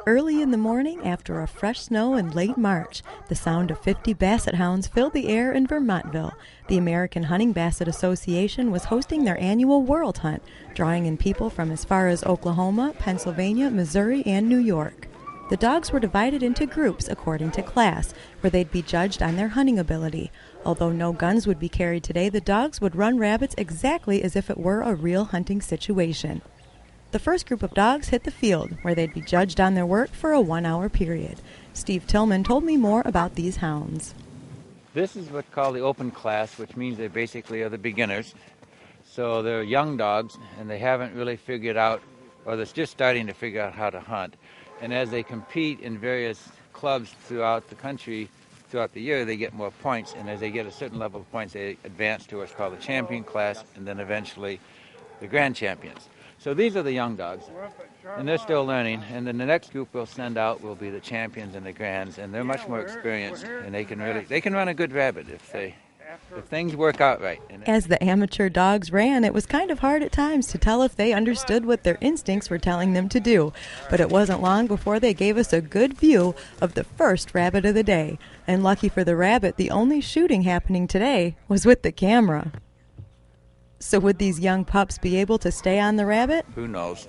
Early in the morning, after a fresh snow in late March, the sound of 50 Basset hounds filled the air in Vermontville. The American Hunting Basset Association was hosting their annual World Hunt, drawing in people from as far as Oklahoma, Pennsylvania, Missouri, and New York. The dogs were divided into groups according to class, where they'd be judged on their hunting ability. Although no guns would be carried today, the dogs would run rabbits exactly as if it were a real hunting situation. The first group of dogs hit the field, where they'd be judged on their work for a 1-hour period. Steve Tillman told me more about these hounds. This is what's called the open class, which means they basically are the beginners. So they're young dogs, and they haven't really figured out, or they're just starting to figure out how to hunt. And as they compete in various clubs throughout the country, throughout the year, they get more points. And as they get a certain level of points, they advance to what's called the champion class, and then eventually the grand champions. So these are the young dogs, and they're still learning. And then the next group we'll send out will be the champions and the grands, and they're much more experienced, and they can run a good rabbit if things work out right. As the amateur dogs ran, it was kind of hard at times to tell if they understood what their instincts were telling them to do. But it wasn't long before they gave us a good view of the first rabbit of the day. And lucky for the rabbit, the only shooting happening today was with the camera. So would these young pups be able to stay on the rabbit? Who knows?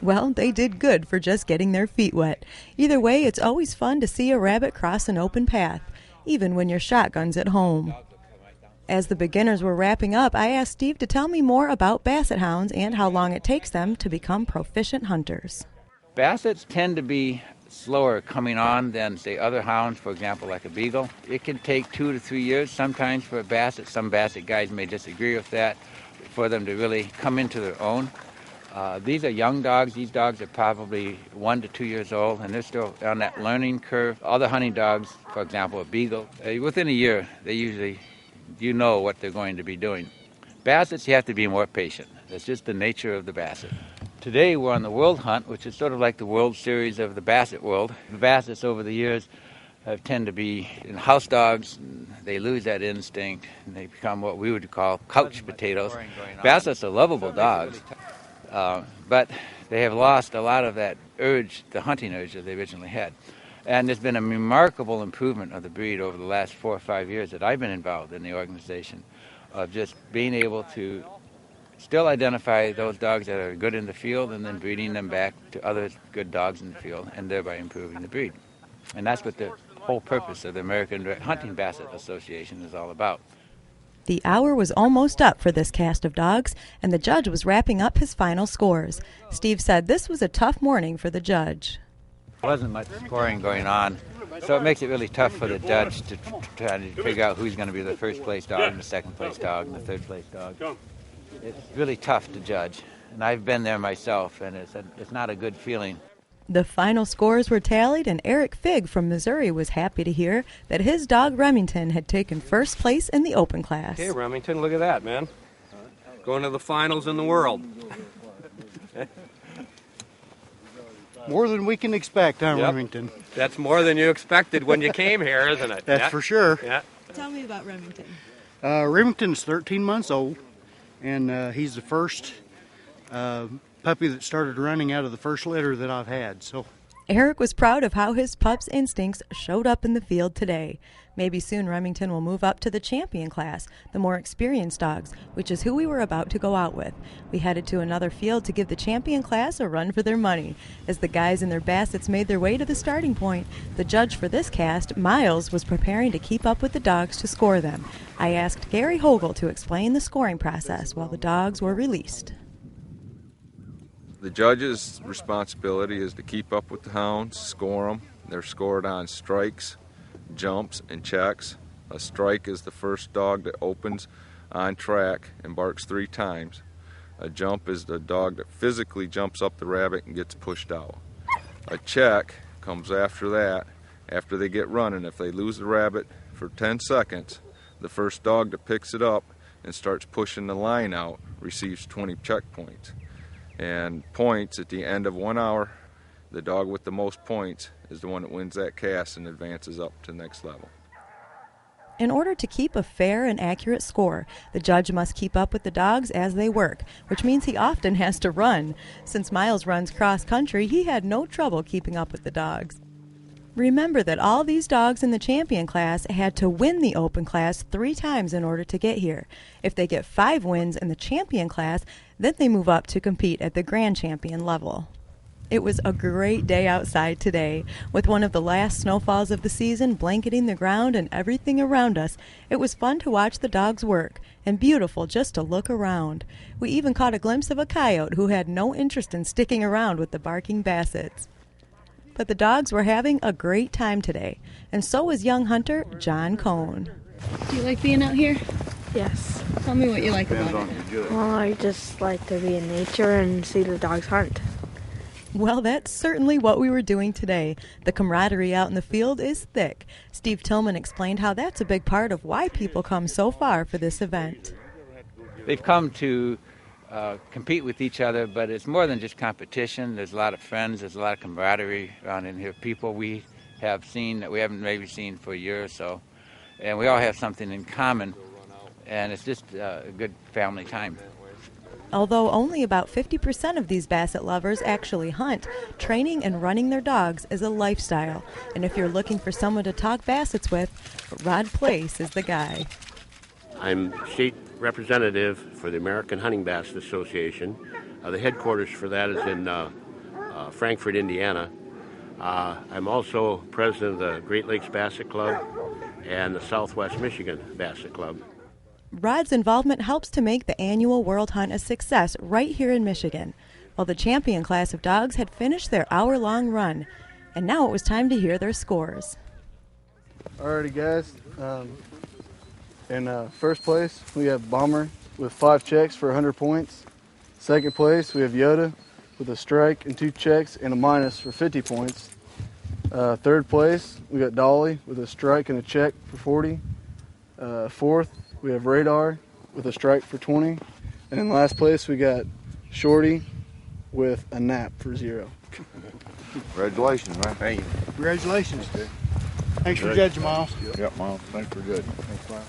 Well, they did good for just getting their feet wet. Either way, it's always fun to see a rabbit cross an open path, even when your shotgun's at home. As the beginners were wrapping up, I asked Steve to tell me more about Basset hounds and how long it takes them to become proficient hunters. Bassets tend to be slower coming on than, say, other hounds, for example, like a beagle. It can take 2 to 3 years sometimes for a Basset. Some Basset guys may disagree with that, for them to really come into their own. These are young dogs. These dogs are probably 1 to 2 years old, and they're still on that learning curve. Other hunting dogs, for example, a beagle, within a year, they usually, you know what they're going to be doing. Bassets, you have to be more patient. That's just the nature of the Basset. Today we're on the World Hunt, which is sort of like the World Series of the Basset world. The Bassets over the years tend to be in house dogs. They lose that instinct, and they become what we would call couch potatoes. Bassets are lovable dogs, but they have lost a lot of that urge, the hunting urge that they originally had. And there's been a remarkable improvement of the breed over the last 4 or 5 years that I've been involved in the organization, of just being able to still identify those dogs that are good in the field and then breeding them back to other good dogs in the field, and thereby improving the breed. And that's what the whole purpose of the American Hunting Basset Association is all about. The hour was almost up for this cast of dogs, and the judge was wrapping up his final scores. Steve said this was a tough morning for the judge. There wasn't much scoring going on, so it makes it really tough for the judge to try to figure out who's going to be the first place dog and the second place dog and the third place dog. It's really tough to judge, and I've been there myself, and it's not a good feeling. The final scores were tallied, and Eric Figg from Missouri was happy to hear that his dog Remington had taken first place in the open class. Hey, Remington, look at that, man. Going to the finals in the world. More than we can expect, huh, Yep. Remington? That's more than you expected when you came here, isn't it? That's Yeah. for sure. Yeah. Tell me about Remington. Remington's 13 months old, and he's the first puppy that started running out of the first litter that I've had. So Eric was proud of how his pup's instincts showed up in the field today. Maybe soon Remington will move up to the champion class, the more experienced dogs, which is who we were about to go out with. We headed to another field to give the champion class a run for their money. As the guys and their Bassets made their way to the starting point, the judge for this cast, Miles, was preparing to keep up with the dogs to score them. I asked Gary Hogle to explain the scoring process while the dogs were released. The judge's responsibility is to keep up with the hounds, score them. They're scored on strikes, jumps, and checks. A strike is the first dog that opens on track and barks 3 times. A jump is the dog that physically jumps up the rabbit and gets pushed out. A check comes after that, after they get running. If they lose the rabbit for 10 seconds, the first dog that picks it up and starts pushing the line out receives 20 check points. and points at the end of 1 hour. The dog with the most points is the one that wins that cast and advances up to the next level. In order to keep a fair and accurate score, the judge must keep up with the dogs as they work, which means he often has to run. Since Miles runs cross-country, he had no trouble keeping up with the dogs. Remember that all these dogs in the champion class had to win the open class 3 times in order to get here. If they get 5 wins in the champion class, then they move up to compete at the grand champion level. It was a great day outside today. With one of the last snowfalls of the season blanketing the ground and everything around us, it was fun to watch the dogs work, and beautiful just to look around. We even caught a glimpse of a coyote who had no interest in sticking around with the barking Bassets. But the dogs were having a great time today, and so was young hunter John Cohn. Do you like being out here? Yes. Tell me what you like about it. Well, I just like to be in nature and see the dogs hunt. Well, that's certainly what we were doing today. The camaraderie out in the field is thick. Steve Tillman explained how that's a big part of why people come so far for this event. They've come to compete with each other, but it's more than just competition. There's a lot of friends, there's a lot of camaraderie around in here. People we have seen that we haven't maybe seen for a year or so, and we all have something in common, and it's just a good family time. Although only about 50% of these Basset lovers actually hunt, training and running their dogs is a lifestyle. And if you're looking for someone to talk Bassets with, Rod Place is the guy. I'm state representative for the American Hunting Basset Association. The headquarters for that is in Frankfort, Indiana. I'm also president of the Great Lakes Basset Club and the Southwest Michigan Basset Club. Rod's involvement helps to make the annual World Hunt a success right here in Michigan. Well, the champion class of dogs had finished their hour-long run, and now it was time to hear their scores. Alrighty, guys. In first place, we have Bomber with 5 checks for 100 points. Second place, we have Yoda with a strike and 2 checks and a minus for 50 points. Third place, we got Dolly with a strike and a check for 40. Fourth, we have Radar with a strike for 20. And in last place, we got Shorty with a nap for 0. Congratulations, man. Thank you. Congratulations. Thanks for judging, Miles. Yep, Miles. Thanks for judging. Thanks, Miles.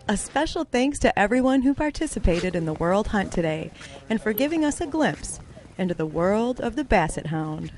A special thanks to everyone who participated in the World Hunt today and for giving us a glimpse into the world of the Basset Hound.